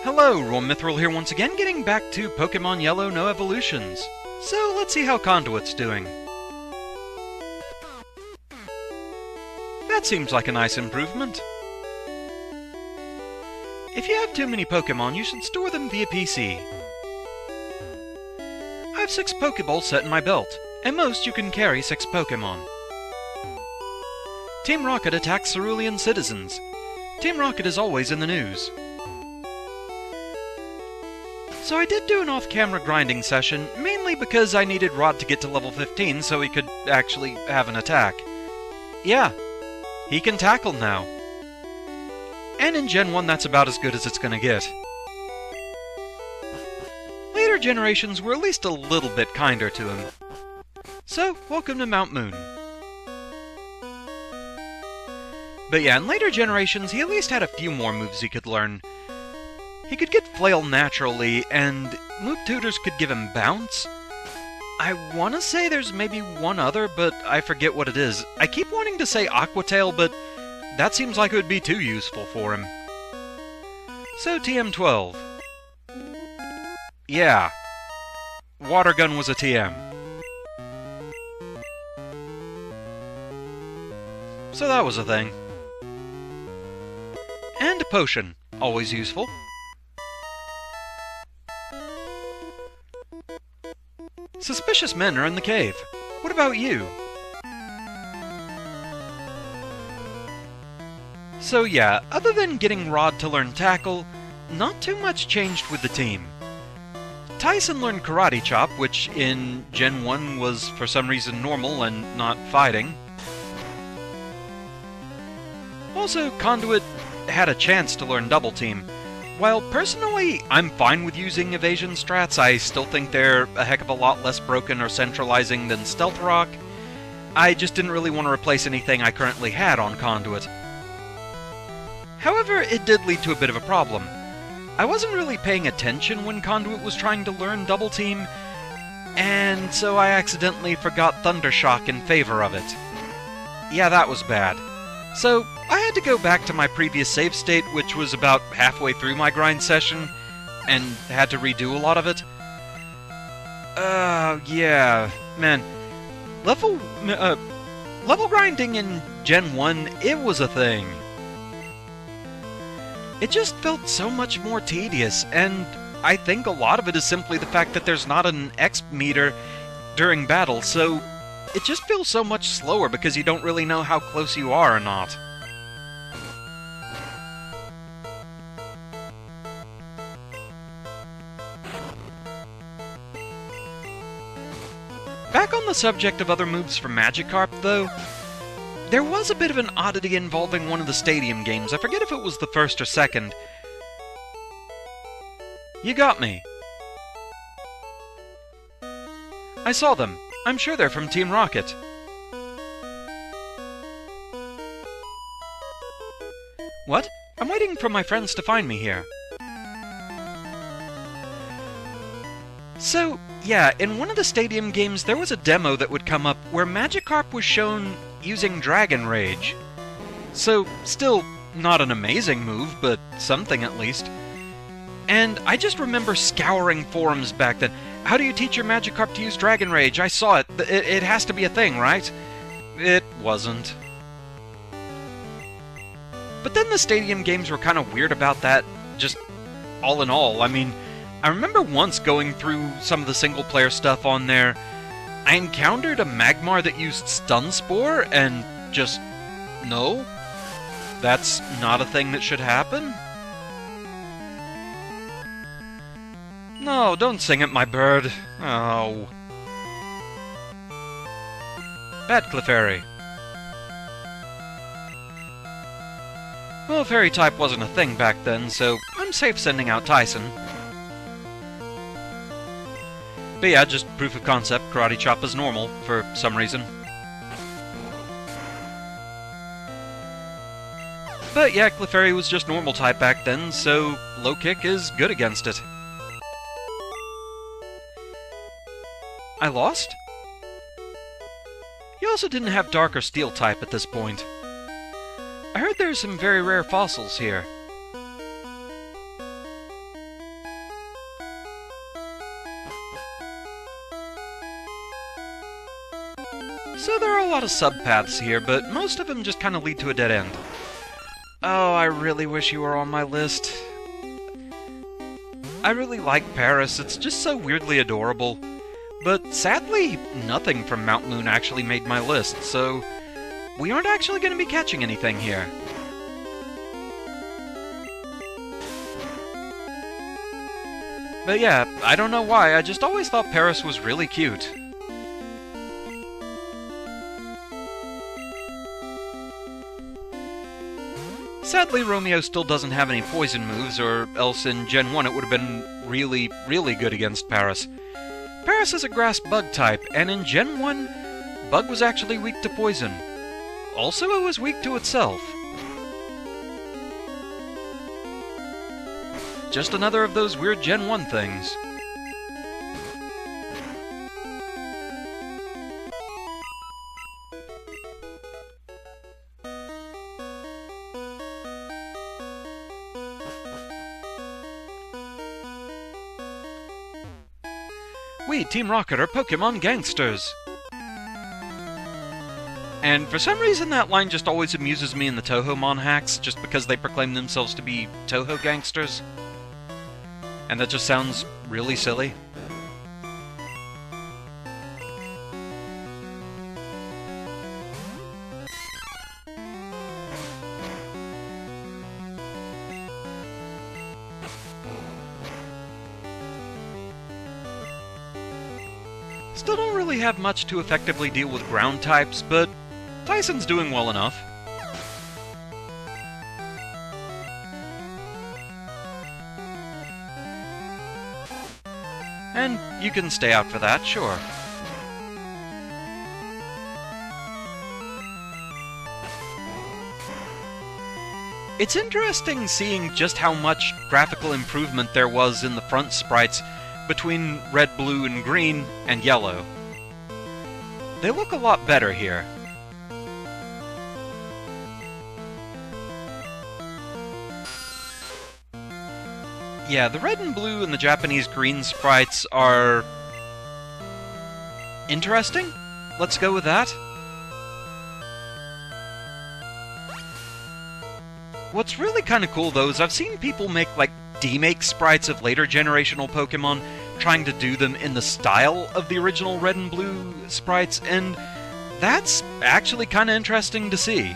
Hello, Mithril here once again, getting back to Pokémon Yellow No Evolutions. So, let's see how Conduit's doing. That seems like a nice improvement. If you have too many Pokémon, you should store them via PC. I have 6 Pokéballs set in my belt. At most, you can carry 6 Pokémon. Team Rocket attacks Cerulean citizens. Team Rocket is always in the news. So I did do an off-camera grinding session, mainly because I needed Rod to get to level 15 so he could actually have an attack. Yeah, he can tackle now. And in Gen 1 that's about as good as it's gonna get. Later generations were at least a little bit kinder to him. So, welcome to Mount Moon. But yeah, in later generations he at least had a few more moves he could learn. He could get Flail naturally, and Move Tutors could give him Bounce. I want to say there's maybe one other, but I forget what it is. I keep wanting to say Aqua Tail, but that seems like it would be too useful for him. So TM12. Yeah. Water Gun was a TM. So that was a thing. And a Potion. Always useful. Suspicious men are in the cave. What about you? So yeah, other than getting Rod to learn Tackle, not too much changed with the team. Tyson learned Karate Chop, which in Gen 1 was for some reason normal and not fighting. Also, Conduit had a chance to learn Double Team. While personally, I'm fine with using evasion strats, I still think they're a heck of a lot less broken or centralizing than Stealth Rock. I just didn't really want to replace anything I currently had on Conduit. However, it did lead to a bit of a problem. I wasn't really paying attention when Conduit was trying to learn Double Team, and so I accidentally forgot Thundershock in favor of it. Yeah, that was bad. So, I had to go back to my previous save state, which was about halfway through my grind session, and had to redo a lot of it. Yeah, man. Level grinding in Gen 1, it was a thing. It just felt so much more tedious, and I think a lot of it is simply the fact that there's not an X meter during battle, so it just feels so much slower because you don't really know how close you are or not. Back on the subject of other moves for Magikarp, though, there was a bit of an oddity involving one of the Stadium games. I forget if it was the first or second. You got me. I saw them. I'm sure they're from Team Rocket. What? I'm waiting for my friends to find me here. So, yeah, in one of the Stadium games there was a demo that would come up where Magikarp was shown using Dragon Rage. So, still not an amazing move, but something at least. And I just remember scouring forums back then. How do you teach your Magikarp to use Dragon Rage? I saw it. It has to be a thing, right? It wasn't. But then the Stadium games were kind of weird about that, just all in all. I mean, I remember once going through some of the single-player stuff on there, I encountered a Magmar that used Stun Spore, and just, no, that's not a thing that should happen. No, don't sing it, my bird. Oh. Bad Clefairy. Well, Fairy type wasn't a thing back then, so I'm safe sending out Tyson. But yeah, just proof of concept, Karate Chop is normal, for some reason. But yeah, Clefairy was just normal type back then, so low kick is good against it. I lost? You also didn't have Dark or Steel type at this point. I heard there's some very rare fossils here. So there are a lot of subpaths here, but most of them just kind of lead to a dead end. Oh, I really wish you were on my list. I really like Paris, it's just so weirdly adorable. But sadly, nothing from Mount Moon actually made my list, so we aren't actually going to be catching anything here. But yeah, I don't know why, I just always thought Paris was really cute. Sadly, Romeo still doesn't have any poison moves, or else in Gen 1 it would have been really, really good against Paris. Paris is a grass bug type, and in Gen 1, Bug was actually weak to poison. Also, it was weak to itself. Just another of those weird Gen 1 things. We, Team Rocket, are Pokémon gangsters! And for some reason that line just always amuses me in the Touhoumon hacks, just because they proclaim themselves to be Touhou gangsters. And that just sounds really silly. Still don't really have much to effectively deal with ground types, but Tyson's doing well enough. And you can stay out for that, sure. It's interesting seeing just how much graphical improvement there was in the front sprites between red, blue, and green, and yellow. They look a lot better here. Yeah, the red and blue and the Japanese green sprites are interesting. Let's go with that. What's really kind of cool, though, is I've seen people make, like, demake sprites of later generational Pokémon, trying to do them in the style of the original red and blue sprites, and that's actually kind of interesting to see.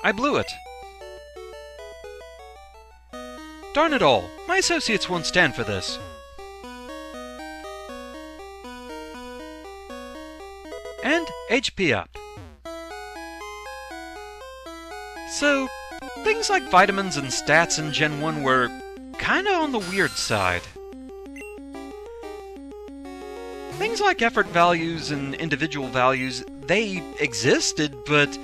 I blew it. Darn it all, my associates won't stand for this. And HP up. So, things like vitamins and stats in Gen 1 were kinda on the weird side. Things like effort values and individual values, they existed, but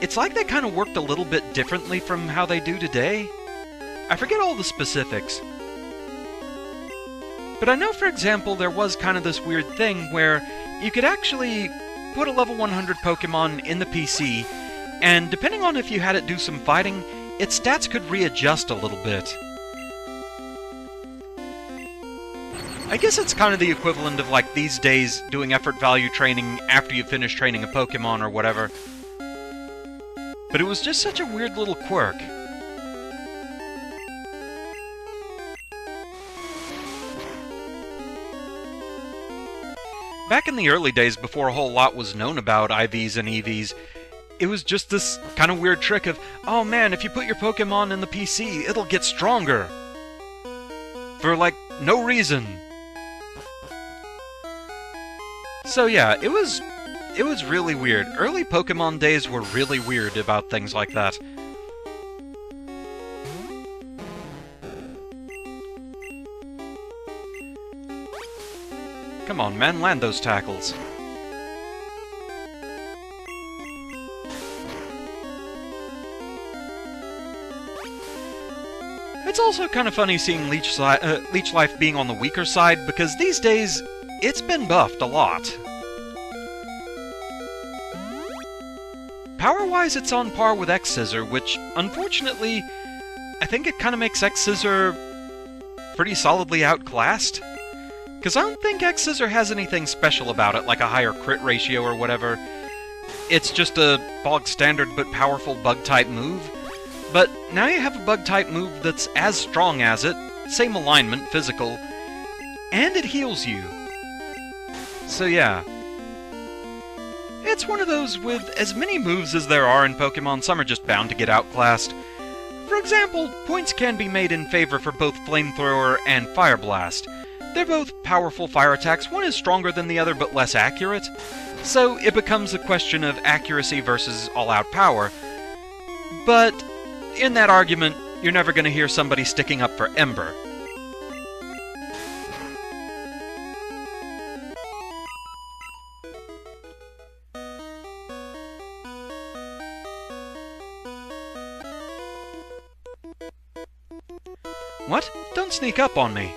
it's like they kinda worked a little bit differently from how they do today. I forget all the specifics. But I know, for example, there was kind of this weird thing where you could actually put a level 100 Pokémon in the PC, and depending on if you had it do some fighting, its stats could readjust a little bit. I guess it's kind of the equivalent of, like, these days doing effort value training after you finish training a Pokémon or whatever. But it was just such a weird little quirk. Back in the early days, before a whole lot was known about IVs and EVs, it was just this kind of weird trick of, oh man, if you put your Pokémon in the PC, it'll get stronger. For, like, no reason. So yeah, it was really weird. Early Pokémon days were really weird about things like that. Come on, man, land those tackles. It's also kind of funny seeing Leech Life being on the weaker side, because these days, it's been buffed a lot. Power-wise, it's on par with X-Scissor, which, unfortunately, I think it kind of makes X-Scissor pretty solidly outclassed. Because I don't think X-Scissor has anything special about it, like a higher crit ratio or whatever. It's just a bog-standard but powerful Bug-type move. But now you have a Bug-type move that's as strong as it, same alignment, physical, and it heals you. So yeah. It's one of those with as many moves as there are in Pokemon, some are just bound to get outclassed. For example, points can be made in favor for both Flamethrower and Fire Blast. They're both powerful fire attacks, one is stronger than the other but less accurate, so it becomes a question of accuracy versus all-out power. But in that argument, you're never going to hear somebody sticking up for Ember. What? Don't sneak up on me.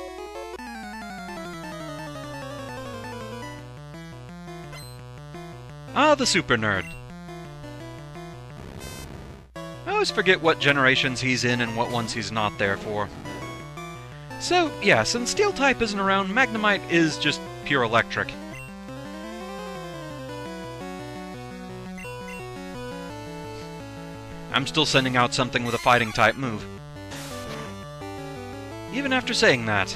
Ah, the super nerd. I always forget what generations he's in and what ones he's not there for. So, yeah, since Steel-type isn't around, Magnemite is just pure electric. I'm still sending out something with a fighting-type move. Even after saying that.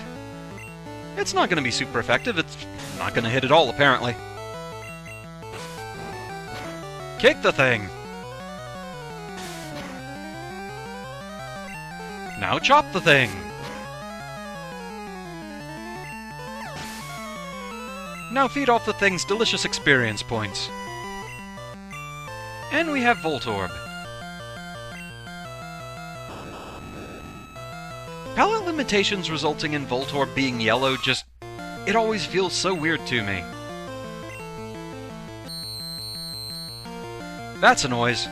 It's not going to be super effective, it's not going to hit at all, apparently. Kick the thing! Now chop the thing! Now feed off the thing's delicious experience points. And we have Voltorb. Palette limitations resulting in Voltorb being yellow just... it always feels so weird to me. That's a noise.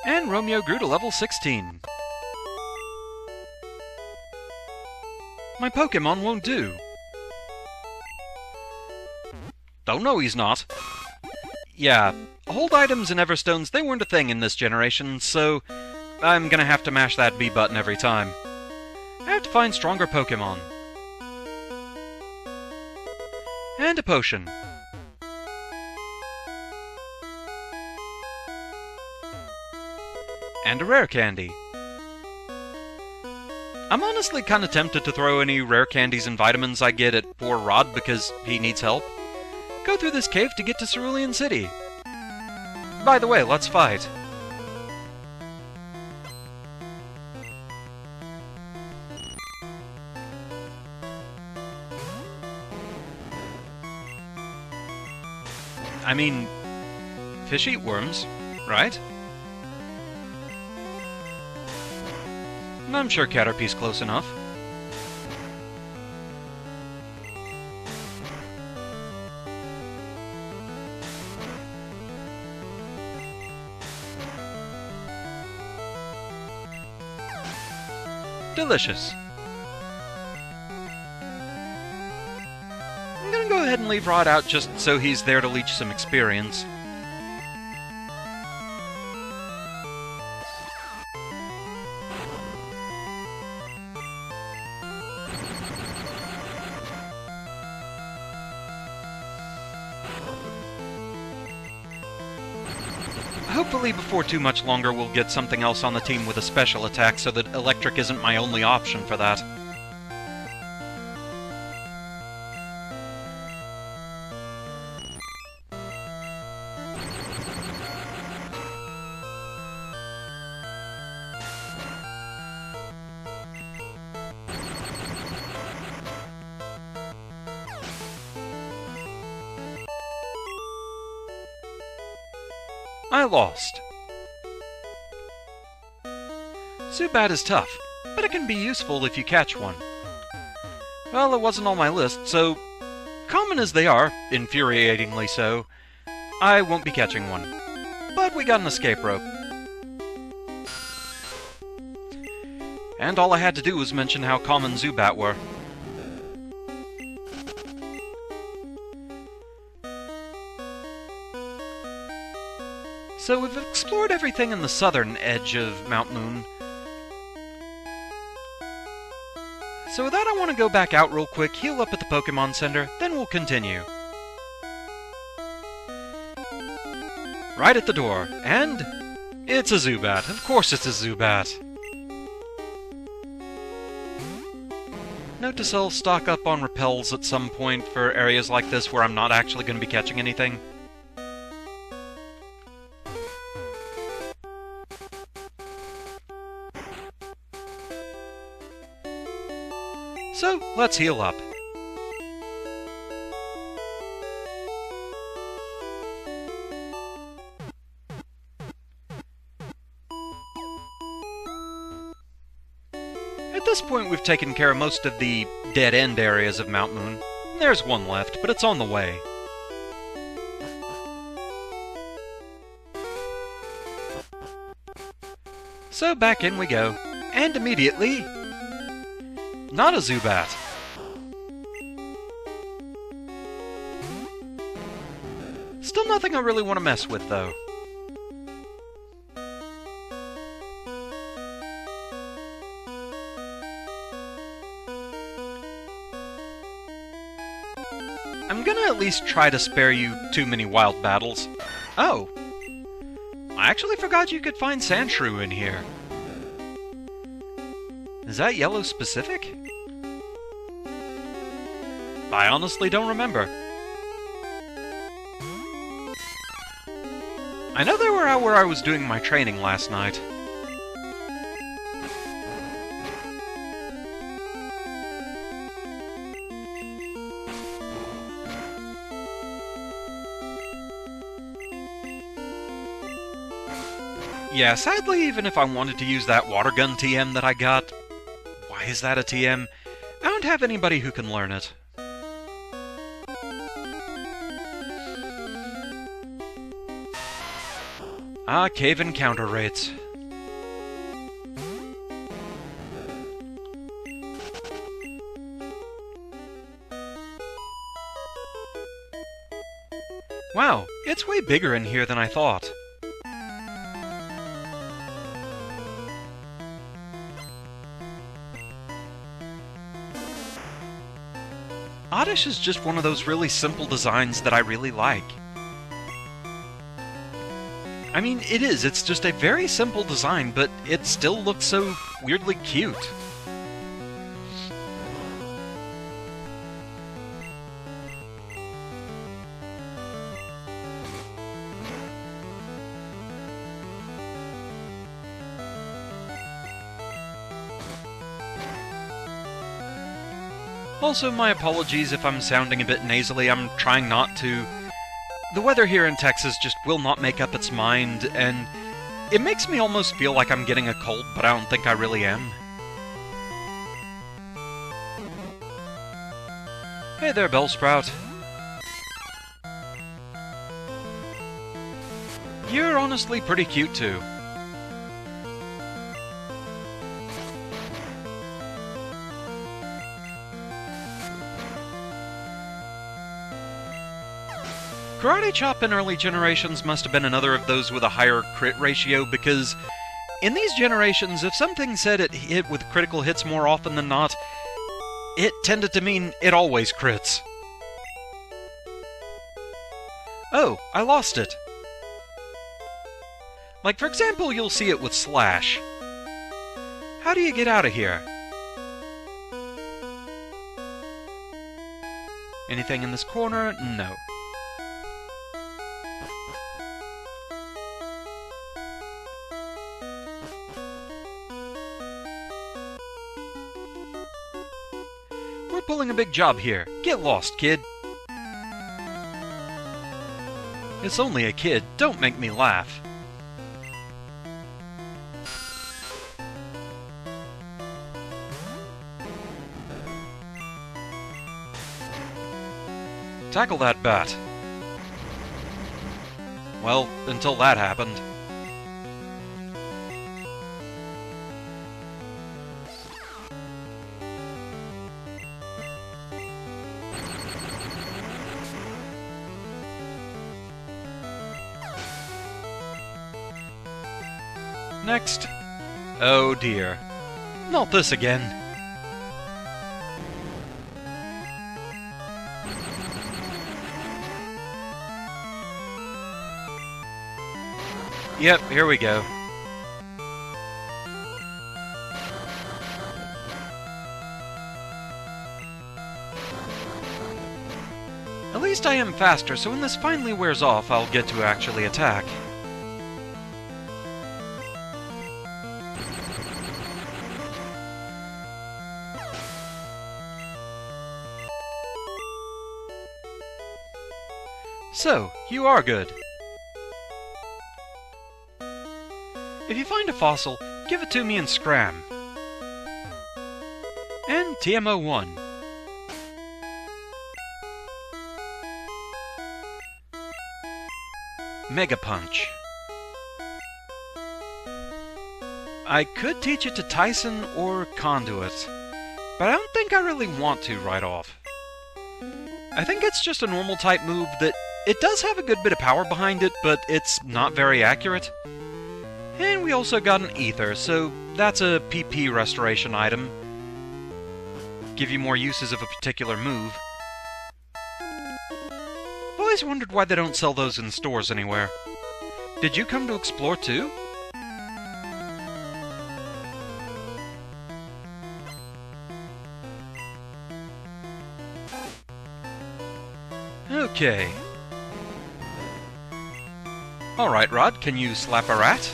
And Romeo grew to level 16. My Pokémon won't do. Oh no, he's not. Yeah, hold items and Everstones, they weren't a thing in this generation, so I'm gonna have to mash that B button every time. I have to find stronger Pokémon. And a potion. And a rare candy. I'm honestly kinda tempted to throw any rare candies and vitamins I get at poor Rod because he needs help. Go through this cave to get to Cerulean City. By the way, let's fight. I mean, fish eat worms, right? I'm sure Caterpie's close enough. Delicious. I'm gonna go ahead and leave Rod out just so he's there to leech some experience. Hopefully before too much longer we'll get something else on the team with a special attack so that electric isn't my only option for that. I lost. Zubat is tough, but it can be useful if you catch one. Well, it wasn't on my list, so, common as they are, infuriatingly so, I won't be catching one. But we got an escape rope. And all I had to do was mention how common Zubat were. So we've explored everything in the southern edge of Mount Moon. So with that, I want to go back out real quick, heal up at the Pokémon Center, then we'll continue. Right at the door, and it's a Zubat. Of course it's a Zubat. Note to self, stock up on repels at some point for areas like this where I'm not actually going to be catching anything. So, let's heal up. At this point, we've taken care of most of the dead-end areas of Mount Moon. There's one left, but it's on the way. So back in we go. And immediately, not a Zubat. Still nothing I really want to mess with, though. I'm gonna at least try to spare you too many wild battles. Oh! I actually forgot you could find Sandshrew in here. Is that yellow specific? I honestly don't remember. I know they were out where I was doing my training last night. Yeah, sadly, even if I wanted to use that water gun TM that I got... Why is that a TM? I don't have anybody who can learn it. Ah, cave encounter rates. Wow, it's way bigger in here than I thought. Oddish is just one of those really simple designs that I really like. I mean, it is. It's just a very simple design, but it still looks so weirdly cute. Also, my apologies if I'm sounding a bit nasally. I'm trying not to. The weather here in Texas just will not make up its mind, and it makes me almost feel like I'm getting a cold, but I don't think I really am. Hey there, Bellsprout. You're honestly pretty cute, too. Karate Chop in early generations must have been another of those with a higher crit ratio, because in these generations, if something said it hit with critical hits more often than not, it tended to mean it always crits. Oh, I lost it. Like, for example, you'll see it with Slash. How do you get out of here? Anything in this corner? No. We're pulling a big job here. Get lost, kid. It's only a kid. Don't make me laugh. Tackle that bat. Well, until that happened. Next. Oh dear. Not this again. Yep, here we go. At least I am faster, so when this finally wears off, I'll get to actually attack. So, you are good. If you find a fossil, give it to me in Scram. And TMO1. Mega Punch. I could teach it to Tyson or Conduit, but I don't think I really want to right off. I think it's just a normal type move that it does have a good bit of power behind it, but it's not very accurate. And we also got an Ether, so that's a PP restoration item. Give you more uses of a particular move. I've always wondered why they don't sell those in stores anywhere. Did you come to explore too? Okay. Alright, Rod, can you slap a rat?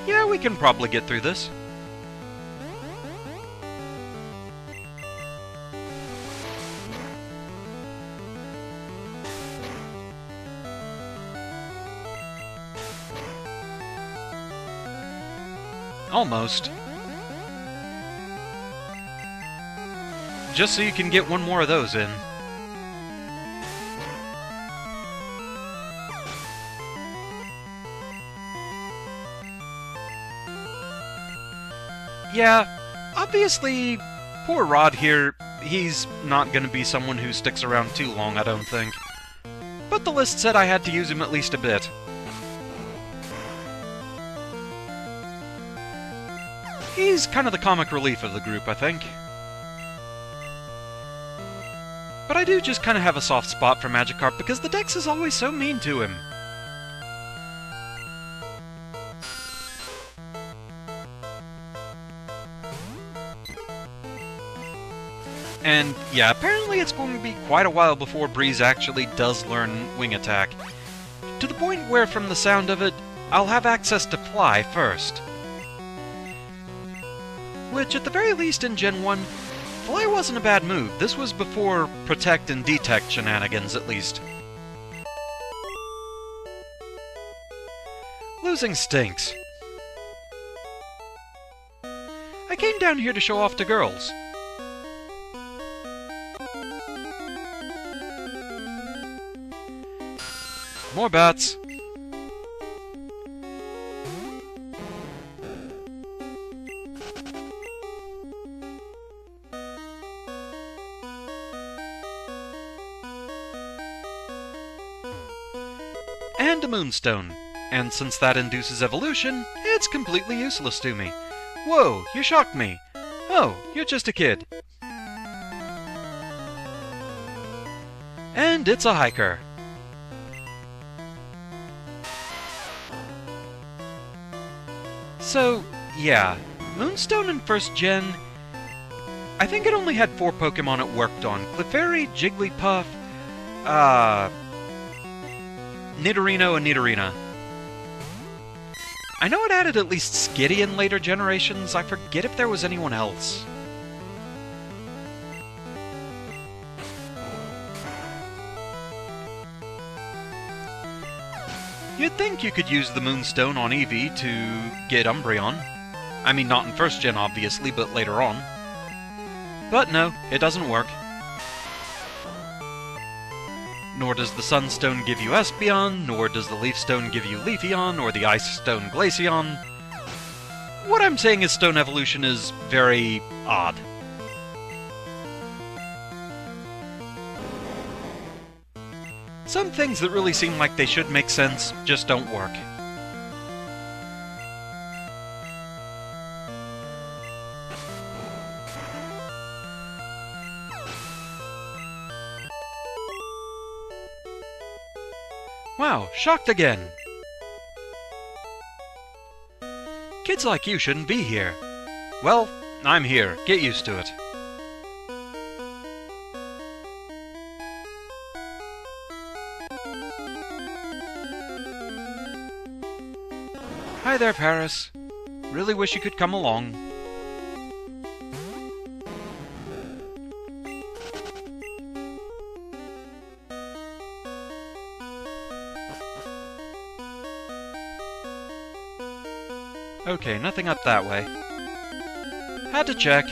Yeah, we can probably get through this. Almost. Just so you can get one more of those in. Yeah, obviously, poor Rod here, he's not gonna be someone who sticks around too long, I don't think. But the list said I had to use him at least a bit. He's kind of the comic relief of the group, I think. But I do just kind of have a soft spot for Magikarp because the Dex is always so mean to him. And yeah, apparently it's going to be quite a while before Breeze actually does learn Wing Attack. To the point where, from the sound of it, I'll have access to Fly first. Which, at the very least in Gen 1, Fly wasn't a bad move. This was before Protect and Detect shenanigans, at least. Losing stinks. I came down here to show off to girls. More bats. And a Moonstone. And since that induces evolution, it's completely useless to me. Whoa, you shocked me. Oh, you're just a kid. And it's a hiker. So, yeah, Moonstone in 1st Gen, I think it only had 4 Pokémon it worked on. Clefairy, Jigglypuff, Nidorino, and Nidorina. I know it added at least Skitty in later generations, I forget if there was anyone else. You'd think you could use the Moonstone on Eevee to get Umbreon. I mean, not in 1st Gen, obviously, but later on. But no, it doesn't work. Nor does the Sunstone give you Espeon, nor does the Leaf Stone give you Leafeon, or the Ice Stone Glaceon. What I'm saying is Stone Evolution is very odd. Some things that really seem like they should make sense just don't work. Wow, shocked again! Kids like you shouldn't be here. Well, I'm here. Get used to it. Hi there, Paris. Really wish you could come along. Okay, nothing up that way. Had to check.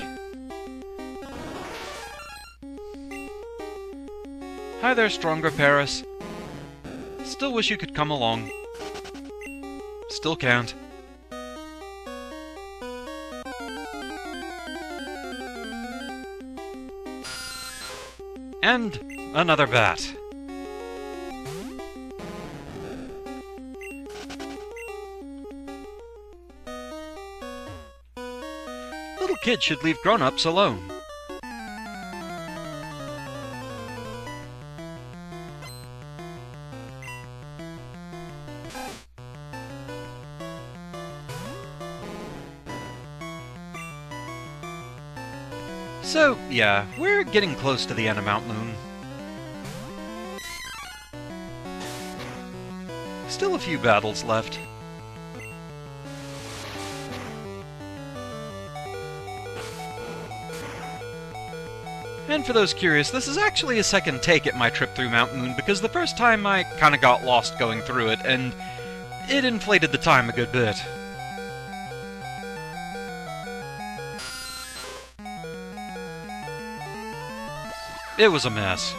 Hi there, stronger Paris. Still wish you could come along. Still can't. And another bat. Little kids should leave grown-ups alone. So, yeah, we're getting close to the end of Mount Moon. Still a few battles left. And for those curious, this is actually a second take at my trip through Mount Moon, because the first time I kinda got lost going through it, and it inflated the time a good bit. It was a mess.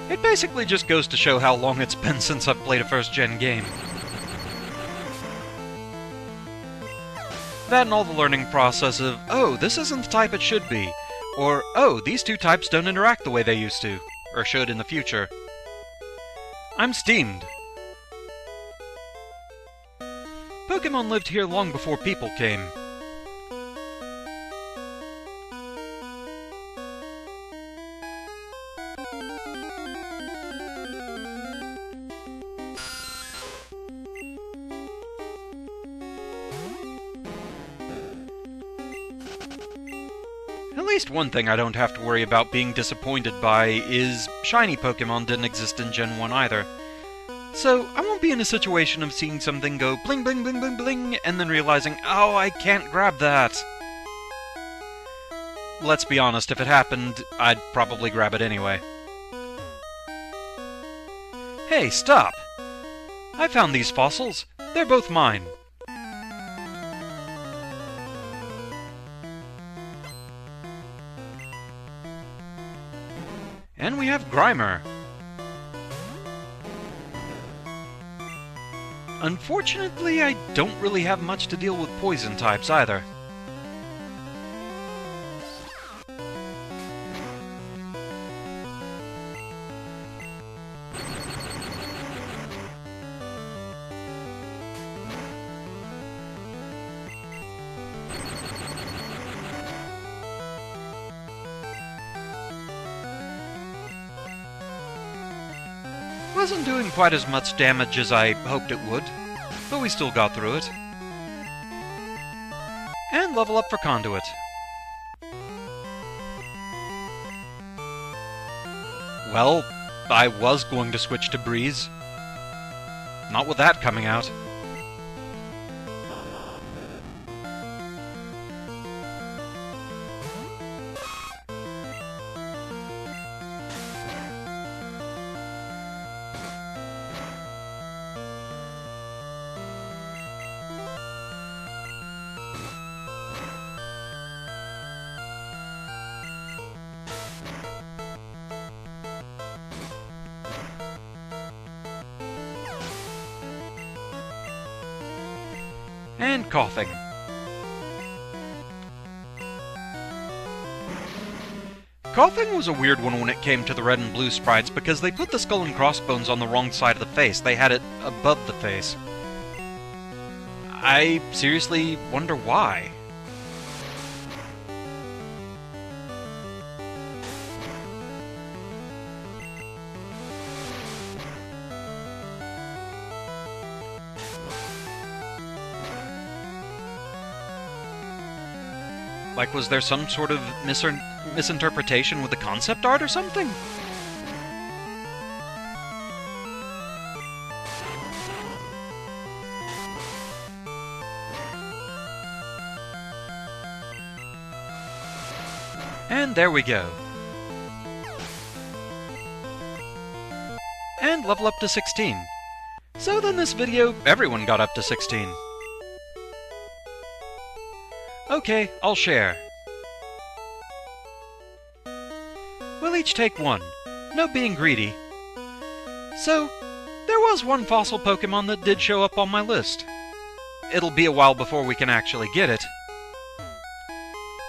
It basically just goes to show how long it's been since I've played a first-gen game. That and all the learning process of, oh, this isn't the type it should be, or, oh, these two types don't interact the way they used to, or should in the future. I'm steamed. Pokémon lived here long before people came. At least one thing I don't have to worry about being disappointed by is shiny Pokémon didn't exist in Gen 1 either. So, I won't be in a situation of seeing something go bling bling bling bling bling, and then realizing, oh, I can't grab that. Let's be honest, if it happened, I'd probably grab it anyway. Hey, stop! I found these fossils. They're both mine. And we have Grimer. Unfortunately, I don't really have much to deal with poison types either. Wasn't doing quite as much damage as I hoped it would, but we still got through it. And level up for Conduit. Well, I was going to switch to Breeze. Not with that coming out. And coughing. Coughing was a weird one when it came to the red and blue sprites because they put the skull and crossbones on the wrong side of the face. They had it above the face. I seriously wonder why. Like, was there some sort of misinterpretation with the concept art or something? And there we go. And level up to 16. So then this video, everyone got up to 16. Okay, I'll share. We'll each take one. No being greedy. So, there was one fossil Pokémon that did show up on my list. It'll be a while before we can actually get it.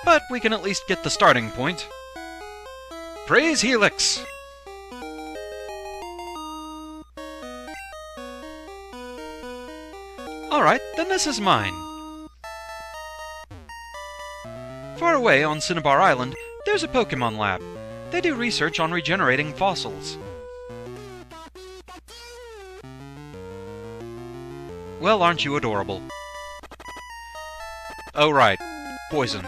But we can at least get the starting point. Praise Helix! Alright, then this is mine. Far away on Cinnabar Island, there's a Pokémon lab. They do research on regenerating fossils. Well, aren't you adorable? Oh right, poison.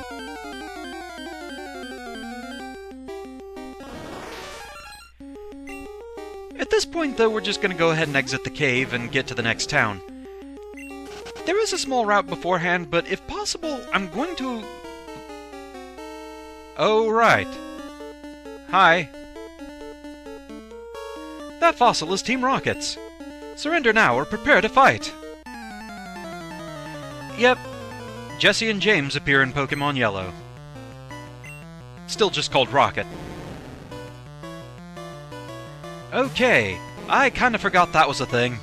At this point, though, we're just gonna go ahead and exit the cave and get to the next town. There is a small route beforehand, but if possible, I'm going to... Oh, right. Hi. That fossil is Team Rocket's. Surrender now or prepare to fight. Yep. Jesse and James appear in Pokémon Yellow. Still just called Rocket. Okay. I kinda forgot that was a thing.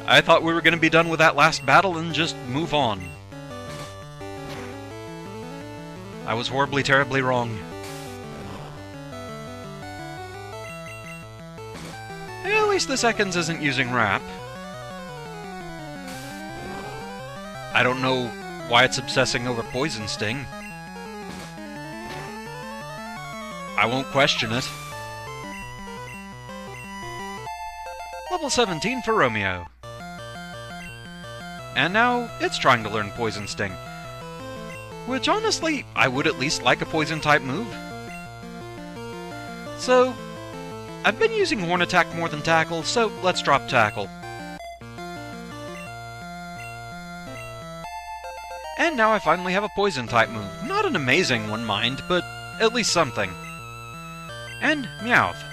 I thought we were going to be done with that last battle and just move on. I was horribly, terribly wrong. Hey, at least the Seconds isn't using Wrap. I don't know why it's obsessing over Poison Sting. I won't question it. Level 17 for Romeo. And now, it's trying to learn Poison Sting. Which, honestly, I would at least like a Poison-type move. So, I've been using Horn Attack more than Tackle, so let's drop Tackle. And now I finally have a Poison-type move. Not an amazing one, mind, but at least something. And Meowth.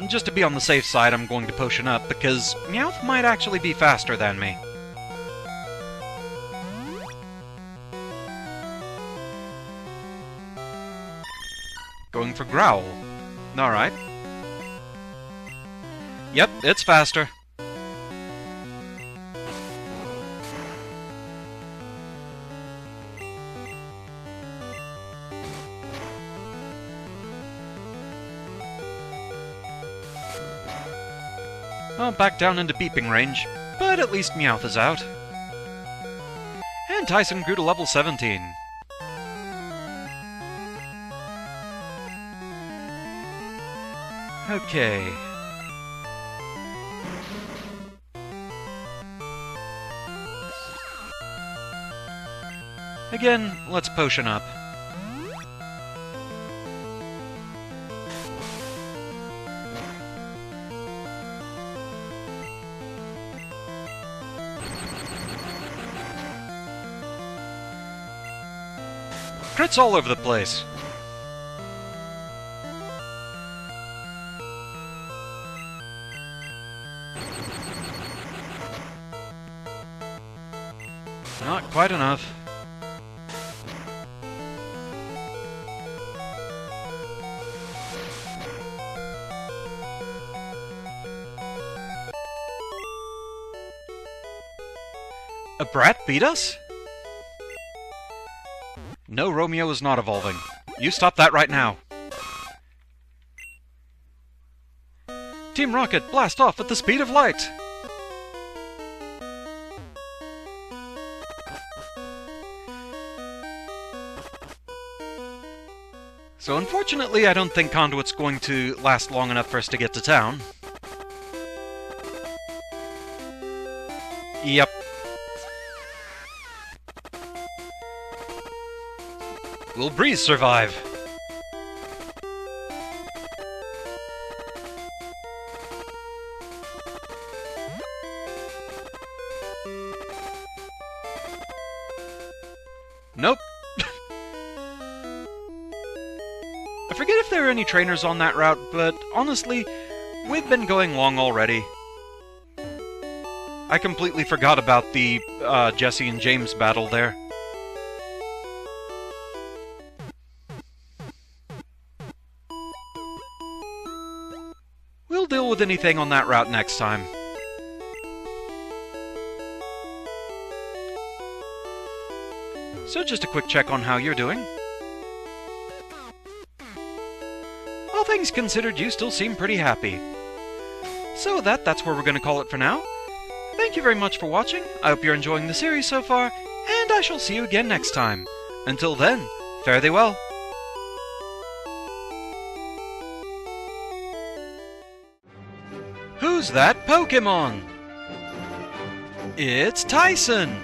Just to be on the safe side, I'm going to potion up, because Meowth might actually be faster than me. Going for Growl. Alright. Yep, it's faster. Well, back down into beeping range, but at least Meowth is out. And Tyson grew to level 17. Okay. Again, let's potion up. Crits all over the place. quite enough. A brat beat us? No, Romeo is not evolving. You stop that right now. Team Rocket, blast off at the speed of light! So unfortunately, I don't think Conduit's going to last long enough for us to get to town. Yep. Will Breeze survive? Nope. I forget if there are any trainers on that route, but honestly, we've been going long already. I completely forgot about the Jesse and James battle there. We'll deal with anything on that route next time. So just a quick check on how you're doing. All things considered, you still seem pretty happy. So that's where we're going to call it for now. Thank you very much for watching. I hope you're enjoying the series so far, and I shall see you again next time. Until then, fare thee well. Who's that Pokémon? It's Tyson!